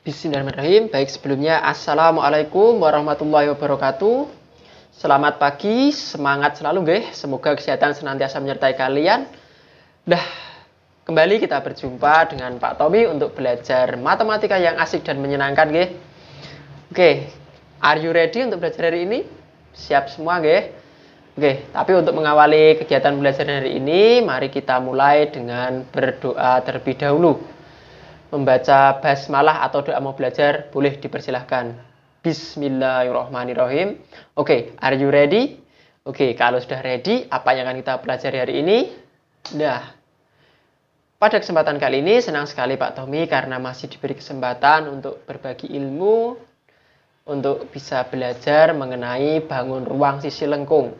Bismillahirrahmanirrahim. Baik, sebelumnya Assalamualaikum warahmatullahi wabarakatuh. Selamat pagi, semangat selalu nggih. Semoga kesehatan senantiasa menyertai kalian. Dah kembali kita berjumpa dengan Pak Tommy untuk belajar matematika yang asik dan menyenangkan nggih. Oke, are you ready untuk belajar hari ini? Siap semua nggih? Oke, tapi untuk mengawali kegiatan belajar hari ini, mari kita mulai dengan berdoa terlebih dahulu. Membaca basmalah atau doa mau belajar boleh dipersilahkan. Bismillahirrahmanirrahim. Oke, are you ready? Oke, kalau sudah ready, apa yang akan kita pelajari hari ini? Nah, pada kesempatan kali ini senang sekali Pak Tommy karena masih diberi kesempatan untuk berbagi ilmu, untuk bisa belajar mengenai bangun ruang sisi lengkung.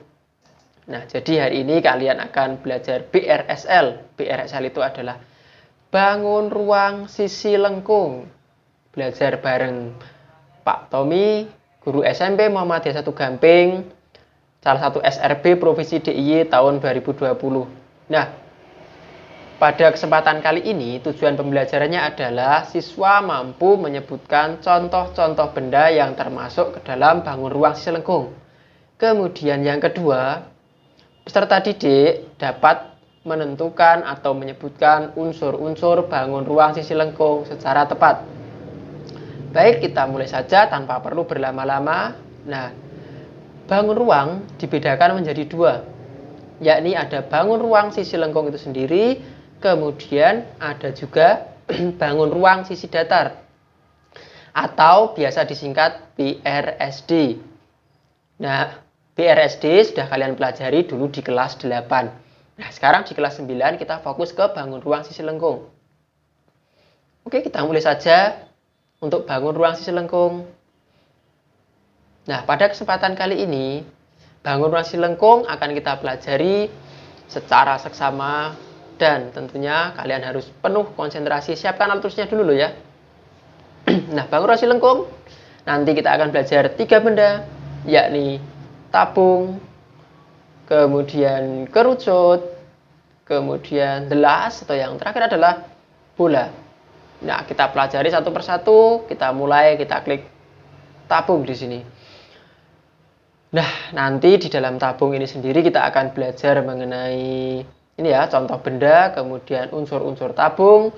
Nah, jadi hari ini kalian akan belajar BRSL. BRSL itu adalah bangun ruang sisi lengkung. Belajar bareng Pak Tommy, guru SMP Muhammadiyah 1 Gamping, salah satu SRB Provinsi DIY tahun 2020. Nah, pada kesempatan kali ini tujuan pembelajarannya adalah siswa mampu menyebutkan contoh-contoh benda yang termasuk ke dalam bangun ruang sisi lengkung. Kemudian yang kedua, peserta didik dapat menentukan atau menyebutkan unsur-unsur bangun ruang sisi lengkung secara tepat. Baik, kita mulai saja tanpa perlu berlama-lama. Nah, bangun ruang dibedakan menjadi dua, yakni ada bangun ruang sisi lengkung itu sendiri, kemudian ada juga bangun ruang sisi datar atau biasa disingkat BRSD. Nah, BRSD sudah kalian pelajari dulu di kelas 8. Nah, sekarang di kelas 9 kita fokus ke bangun ruang sisi lengkung. Oke, kita mulai saja untuk bangun ruang sisi lengkung. Nah, pada kesempatan kali ini, bangun ruang sisi lengkung akan kita pelajari secara seksama dan tentunya kalian harus penuh konsentrasi. Siapkan alat tulisnya dulu loh ya. Nah, bangun ruang sisi lengkung, nanti kita akan belajar 3 benda, yakni tabung, kemudian kerucut, kemudian gelas, atau yang terakhir adalah bola. Nah, kita pelajari satu persatu. Kita mulai, kita klik tabung di sini. Nah, nanti di dalam tabung ini sendiri kita akan belajar mengenai ini ya, contoh benda, kemudian unsur-unsur tabung,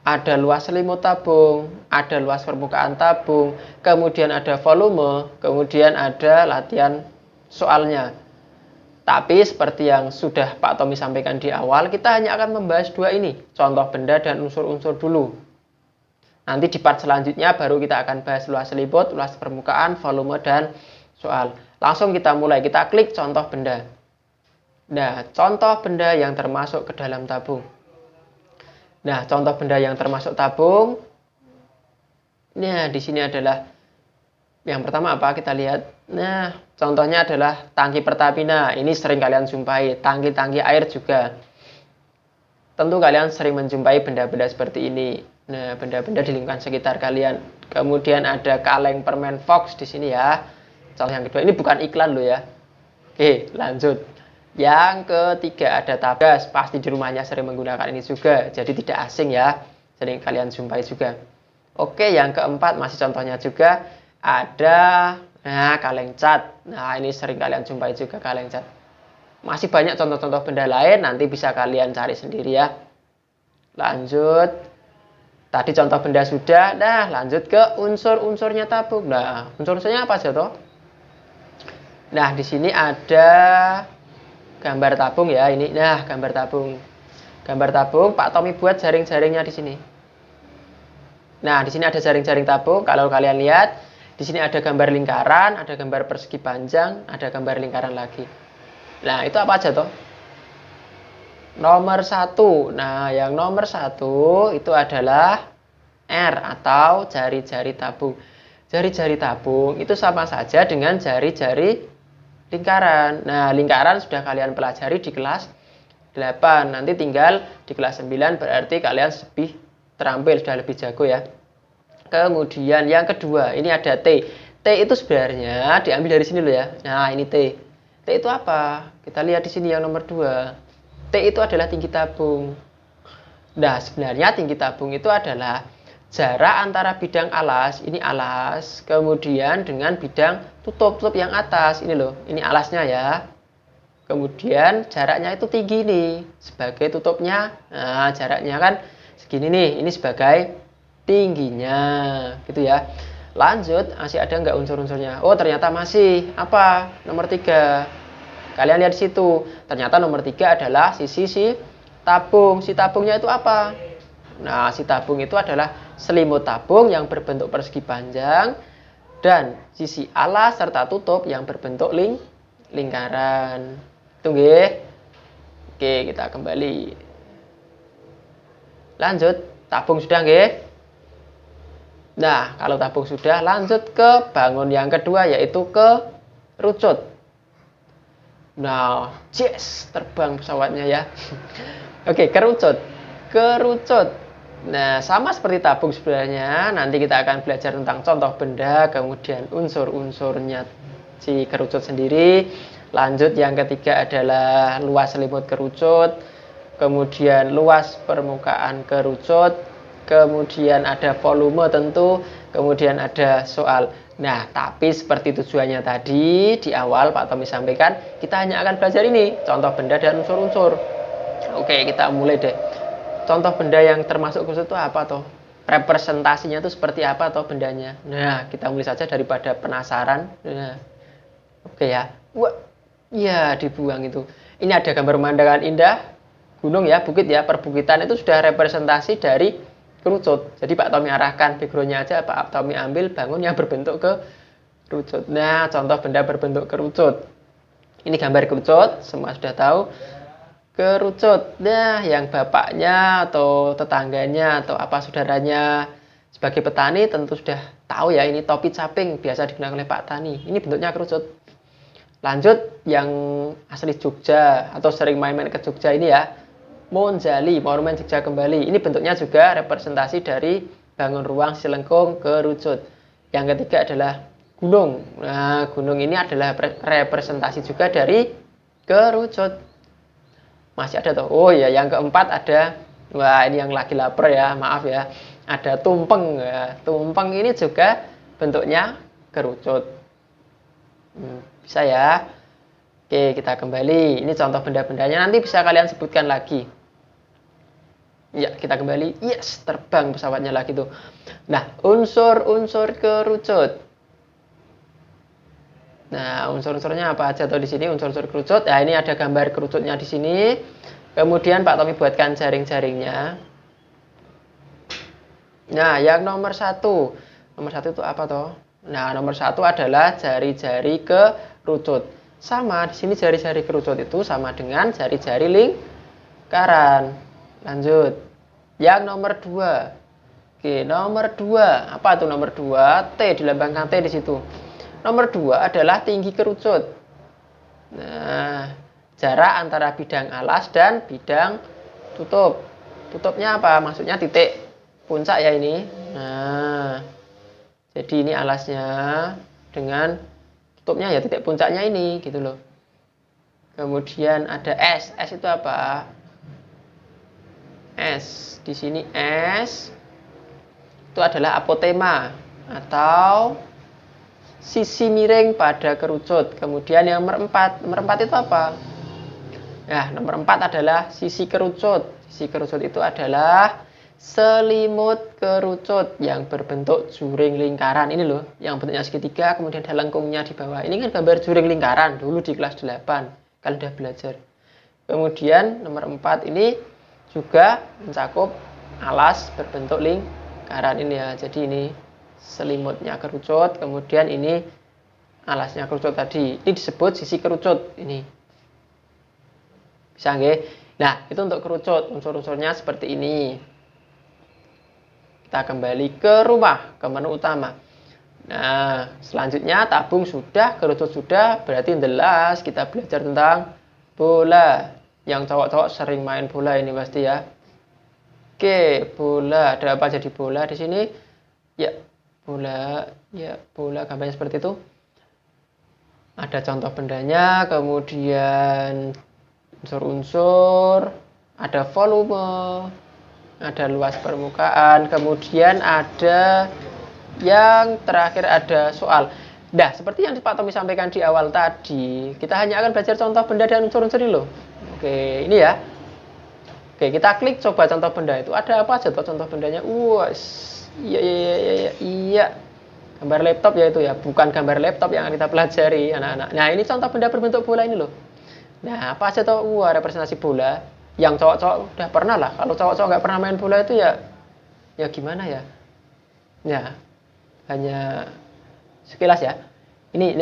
ada luas selimut tabung, ada luas permukaan tabung, kemudian ada volume, kemudian ada latihan soalnya. Tapi seperti yang sudah Pak Tommy sampaikan di awal, kita hanya akan membahas dua ini, contoh benda dan unsur-unsur dulu. Nanti di part selanjutnya baru kita akan bahas luas selimut, luas permukaan, volume, dan soal. Langsung kita mulai, kita klik contoh benda. Nah, contoh benda yang termasuk ke dalam tabung. Nah, contoh benda yang termasuk tabung. Nah, di sini adalah yang pertama apa? Kita lihat. Nah, contohnya adalah tangki Pertamina. Ini sering kalian jumpai. Tangki-tangki air juga. Tentu kalian sering menjumpai benda-benda seperti ini. Nah, benda-benda di lingkungan sekitar kalian. Kemudian ada kaleng permen Fox di sini ya. Contoh yang kedua. Ini bukan iklan loh ya. Oke, lanjut. Yang ketiga ada tabas. Pasti di rumahnya sering menggunakan ini juga. Jadi tidak asing ya. Sering kalian jumpai juga. Oke, yang keempat masih contohnya juga. Ada kaleng cat. Nah, ini sering kalian jumpai juga kaleng cat. Masih banyak contoh-contoh benda lain, nanti bisa kalian cari sendiri ya. Lanjut. Tadi contoh benda sudah. Nah, lanjut ke unsur-unsurnya tabung. Nah, unsur-unsurnya apa aja toh? Nah, di sini ada gambar tabung ya ini. Nah, gambar tabung. Gambar tabung Pak Tommy buat jaring-jaringnya di sini. Nah, di sini ada jaring-jaring tabung. Kalau kalian lihat, di sini ada gambar lingkaran, ada gambar persegi panjang, ada gambar lingkaran lagi. Nah, itu apa aja toh? Nomor 1. Nah, yang nomor 1 itu adalah R atau jari-jari tabung. Jari-jari tabung itu sama saja dengan jari-jari lingkaran. Nah, lingkaran sudah kalian pelajari di kelas 8. Nanti tinggal di kelas 9 berarti kalian lebih terampil, sudah lebih jago ya. Kemudian yang kedua, ini ada T. T itu sebenarnya diambil dari sini loh ya. Nah, ini T. T itu apa? Kita lihat di sini yang nomor 2. T itu adalah tinggi tabung. Nah, sebenarnya tinggi tabung itu adalah jarak antara bidang alas, ini alas, kemudian dengan bidang tutup yang atas, ini loh, ini alasnya ya. Kemudian jaraknya itu tinggi nih, sebagai tutupnya, nah jaraknya kan segini nih, ini sebagai tingginya, gitu ya. Lanjut, masih ada nggak unsur-unsurnya? Oh, ternyata masih, apa? Nomor 3. Kalian lihat di situ, ternyata nomor 3 adalah si tabung. Si tabungnya itu apa? Nah, si tabung itu adalah selimut tabung yang berbentuk persegi panjang dan sisi alas serta tutup yang berbentuk lingkaran. Tunggu. Oke, kita kembali. Lanjut, tabung sudah nggih? Nah, kalau tabung sudah, lanjut ke bangun yang kedua yaitu ke kerucut. Nah, yes, terbang pesawatnya ya. Oke, kerucut. Kerucut. Nah, sama seperti tabung sebenarnya. Nanti kita akan belajar tentang contoh benda, kemudian unsur-unsurnya si kerucut sendiri. Lanjut yang ketiga adalah luas selimut kerucut, kemudian luas permukaan kerucut, kemudian ada volume tentu, kemudian ada soal. Nah, tapi seperti tujuannya tadi di awal Pak Tommy sampaikan, kita hanya akan belajar ini, contoh benda dan unsur-unsur. Oke, kita mulai deh. Contoh benda yang termasuk kerucut itu apa toh? Representasinya itu seperti apa toh bendanya? Nah, kita mulai saja daripada penasaran. Nah, oke ya. Wah, ya dibuang itu. Ini ada gambar pemandangan indah, gunung ya, bukit ya, perbukitan itu sudah representasi dari kerucut. Jadi Pak Tommy arahkan backgroundnya aja, Pak Tommy ambil bangun yang berbentuk kerucut. Nah, contoh benda berbentuk kerucut. Ini gambar kerucut, semua sudah tahu. Kerucut. Nah, yang bapaknya atau tetangganya atau apa saudaranya sebagai petani tentu sudah tahu ya, ini topi caping biasa digunakan oleh Pak Tani. Ini bentuknya kerucut. Lanjut yang asli Jogja atau sering main-main ke Jogja ini ya, Monjali, Monumen Jogja Kembali. Ini bentuknya juga representasi dari bangun ruang Silengkung kerucut. Yang ketiga adalah gunung. Nah, gunung ini adalah representasi juga dari kerucut. Masih ada tuh. Oh ya, yang keempat ada, wah ini yang lagi lapar ya, maaf ya. Ada tumpeng. Ya. Tumpeng ini juga bentuknya kerucut. Bisa ya. Oke, kita kembali. Ini contoh benda-bendanya. Nanti bisa kalian sebutkan lagi. Ya, kita kembali. Yes, terbang pesawatnya lagi tuh. Nah, unsur-unsur kerucut. Nah, unsur-unsurnya apa aja tuh di sini? Unsur-unsur kerucut. Nah, ini ada gambar kerucutnya di sini. Kemudian Pak Tommy buatkan jaring-jaringnya. Nah, yang nomor 1. Nomor 1 itu apa toh? Nah, nomor 1 adalah jari-jari kerucut. Sama, di sini jari-jari kerucut itu sama dengan jari-jari lingkaran. Lanjut. Yang nomor 2. Oke, nomor 2. Apa tuh nomor 2? T, dilambangkan T di situ. Nomor 2 adalah tinggi kerucut. Nah, jarak antara bidang alas dan bidang tutup. Tutupnya apa? Maksudnya titik puncak ya ini. Nah, jadi ini alasnya dengan tutupnya ya titik puncaknya ini gitu loh. Kemudian ada S. S itu apa? S. Di sini S itu adalah apotema atau sisi miring pada kerucut. Kemudian yang nomor 4. Nomor 4 itu apa? Nah, nomor 4 adalah sisi kerucut. Sisi kerucut itu adalah selimut kerucut yang berbentuk juring lingkaran. Ini loh, yang bentuknya segitiga, kemudian ada lengkungnya di bawah. Ini kan gambar juring lingkaran dulu di kelas 8. Kalian udah belajar. Kemudian nomor 4 ini juga mencakup alas berbentuk lingkaran ini ya. Jadi ini selimutnya kerucut, kemudian ini alasnya kerucut tadi. Ini disebut sisi kerucut ini. Bisa nggih? Nah, itu untuk kerucut. Unsur-unsurnya seperti ini. Kita kembali ke rumah, ke menu utama. Nah, selanjutnya tabung sudah, kerucut sudah, berarti jelas kita belajar tentang bola. Yang cowok-cowok sering main bola ini pasti ya. Oke, bola. Ada apa jadi bola di sini? Ya, bola, ya bola gambarnya seperti itu. Ada contoh bendanya, kemudian unsur-unsur, ada volume, ada luas permukaan, kemudian ada yang terakhir ada soal. Nah, seperti yang Pak Tommy sampaikan di awal tadi, kita hanya akan belajar contoh benda dan unsur-unsur ini loh. Oke, ini ya. Oke, kita klik coba contoh benda itu. Ada apa aja tuh contoh bendanya? Iya. Gambar laptop ya itu ya, bukan gambar laptop yang kita pelajari anak-anak. Nah, ini contoh benda berbentuk bola ini loh. Nah, apa aja tuh? Representasi bola. Yang cowok-cowok udah pernah lah. Kalau cowok-cowok nggak pernah main bola itu ya gimana ya? Ya, hanya sekilas ya. Ini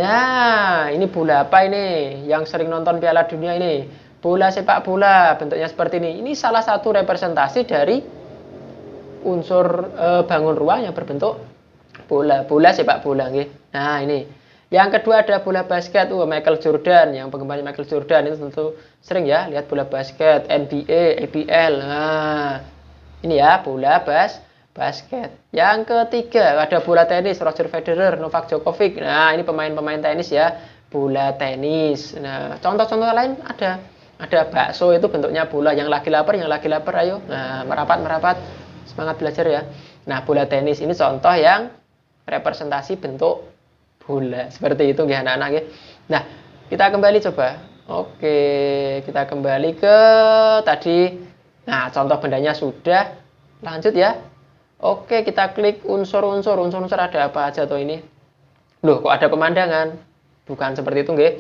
bola apa ini? Yang sering nonton Piala Dunia ini. Bola sepak bola, bentuknya seperti ini. Ini salah satu representasi dari unsur bangun ruang yang berbentuk bola sepak bola. Nah, ini. Yang kedua ada bola basket. Michael Jordan, yang penggemarnya Michael Jordan itu tentu sering ya lihat bola basket, NBA, ABL. Nah, ini ya bola basket. Yang ketiga ada bola tenis, Roger Federer, Novak Djokovic. Nah, ini pemain-pemain tenis ya, bola tenis. Nah, contoh-contoh lain ada bakso, itu bentuknya bola. Yang lagi lapar, ayo. Nah, merapat. Semangat belajar ya. Nah, bola tenis ini contoh yang representasi bentuk bola. Seperti itu ya anak-anak ya. Nah, kita kembali coba. Oke, kita kembali ke tadi. Nah, contoh bendanya sudah. Lanjut ya. Oke, kita klik unsur-unsur. Unsur-unsur ada apa aja tuh ini? Loh, kok ada pemandangan? Bukan seperti itu, nggih.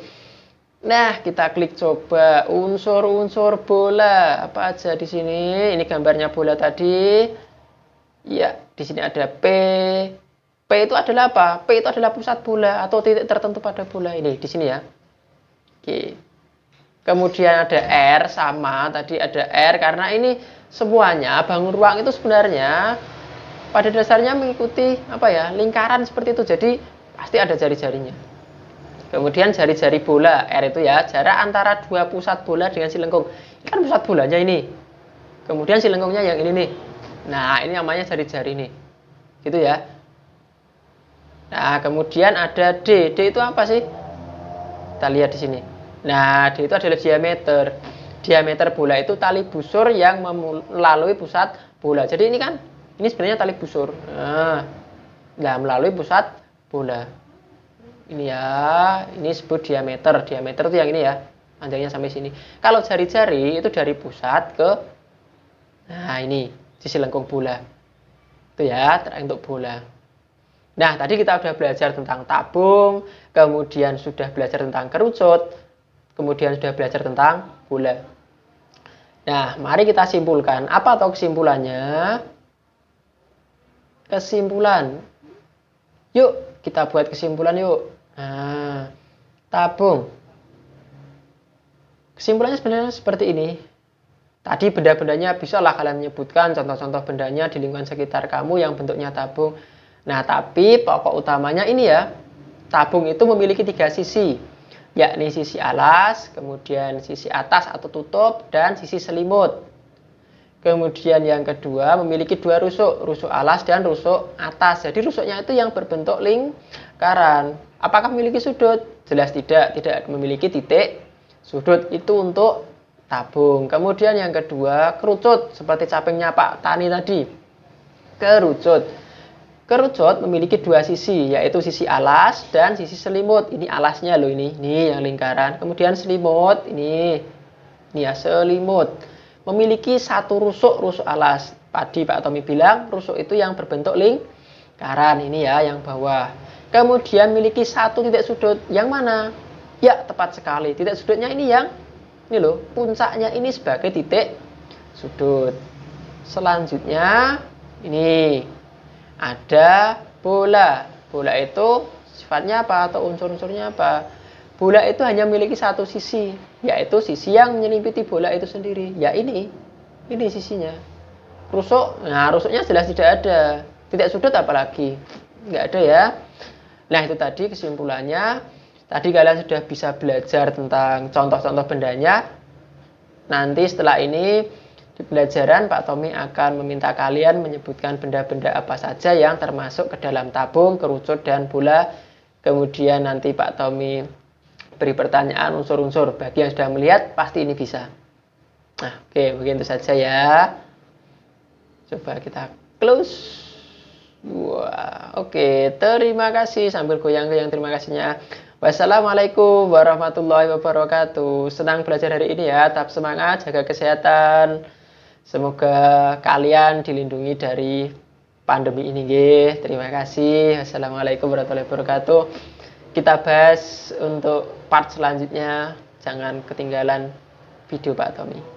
Nah, kita klik coba unsur-unsur bola. Apa aja di sini? Ini gambarnya bola tadi. Ya, di sini ada P. P itu adalah apa? P itu adalah pusat bola atau titik tertentu pada bola ini di sini ya. Oke. Kemudian ada R, sama tadi ada R, karena ini semuanya bangun ruang itu sebenarnya pada dasarnya mengikuti lingkaran seperti itu. Jadi pasti ada jari-jarinya. Kemudian jari-jari bola R itu ya jarak antara dua pusat bola dengan si lengkung. Ini kan pusat bolanya ini. Kemudian si lengkungnya yang ini nih. Nah, ini namanya jari-jari nih. Gitu ya. Nah, kemudian ada D. D itu apa sih? Kita lihat di sini. Nah, D itu adalah diameter. Diameter bola itu tali busur yang melalui pusat bola. Jadi ini sebenarnya tali busur. Nah, melalui pusat bola. Ini ya, ini disebut diameter. Diameter itu yang ini ya, panjangnya sampai sini. Kalau jari-jari itu dari pusat ke, nah ini sisi lengkung bola. Itu ya, untuk bola. Nah, tadi kita sudah belajar tentang tabung, kemudian sudah belajar tentang kerucut, kemudian sudah belajar tentang bola. Nah, mari kita simpulkan. Apa atau kesimpulannya? Kesimpulan. Yuk, kita buat kesimpulan yuk. Nah, tabung. Kesimpulannya sebenarnya seperti ini. Tadi benda-bendanya bisalah kalian menyebutkan contoh-contoh bendanya di lingkungan sekitar kamu yang bentuknya tabung. Nah, tapi pokok utamanya ini ya, tabung itu memiliki 3 sisi, yakni sisi alas, kemudian sisi atas atau tutup, dan sisi selimut. Kemudian yang kedua memiliki 2 rusuk, rusuk alas dan rusuk atas. Jadi rusuknya itu yang berbentuk lingkaran. Apakah memiliki sudut? Jelas tidak memiliki titik sudut. Itu untuk tabung. Kemudian yang kedua kerucut, seperti capingnya Pak Tani tadi. Kerucut memiliki 2 sisi, yaitu sisi alas dan sisi selimut. Ini alasnya loh ini yang lingkaran. Kemudian selimut, ini ya selimut. Memiliki 1 rusuk alas. Tadi Pak Tommy bilang rusuk itu yang berbentuk lingkaran. Ini ya yang bawah. Kemudian memiliki 1 titik sudut. Yang mana? Ya, tepat sekali. Titik sudutnya ini loh, puncaknya ini sebagai titik sudut. Selanjutnya ini ada bola. Bola itu sifatnya apa atau unsur-unsurnya apa? Bola itu hanya memiliki 1 sisi, yaitu sisi yang menyelimuti bola itu sendiri. Ya ini sisinya. Rusuk, nah rusuknya jelas tidak ada. Titik sudut apalagi? Nggak ada ya. Nah, itu tadi kesimpulannya. Tadi kalian sudah bisa belajar tentang contoh-contoh bendanya. Nanti setelah ini di pembelajaran Pak Tommy akan meminta kalian menyebutkan benda-benda apa saja yang termasuk ke dalam tabung, kerucut, dan bola. Kemudian nanti Pak Tommy beri pertanyaan unsur-unsur. Bagi yang sudah melihat, pasti ini bisa. Nah, oke, begitu saja ya. Coba kita close. Wah, oke. Terima kasih sambil goyang-goyang terima kasihnya. Wassalamualaikum warahmatullahi wabarakatuh. Senang belajar hari ini ya. Tetap semangat, jaga kesehatan. Semoga kalian dilindungi dari pandemi ini, nggih. Terima kasih. Wassalamualaikum warahmatullahi wabarakatuh. Kita bahas untuk part selanjutnya. Jangan ketinggalan video Pak Tommy.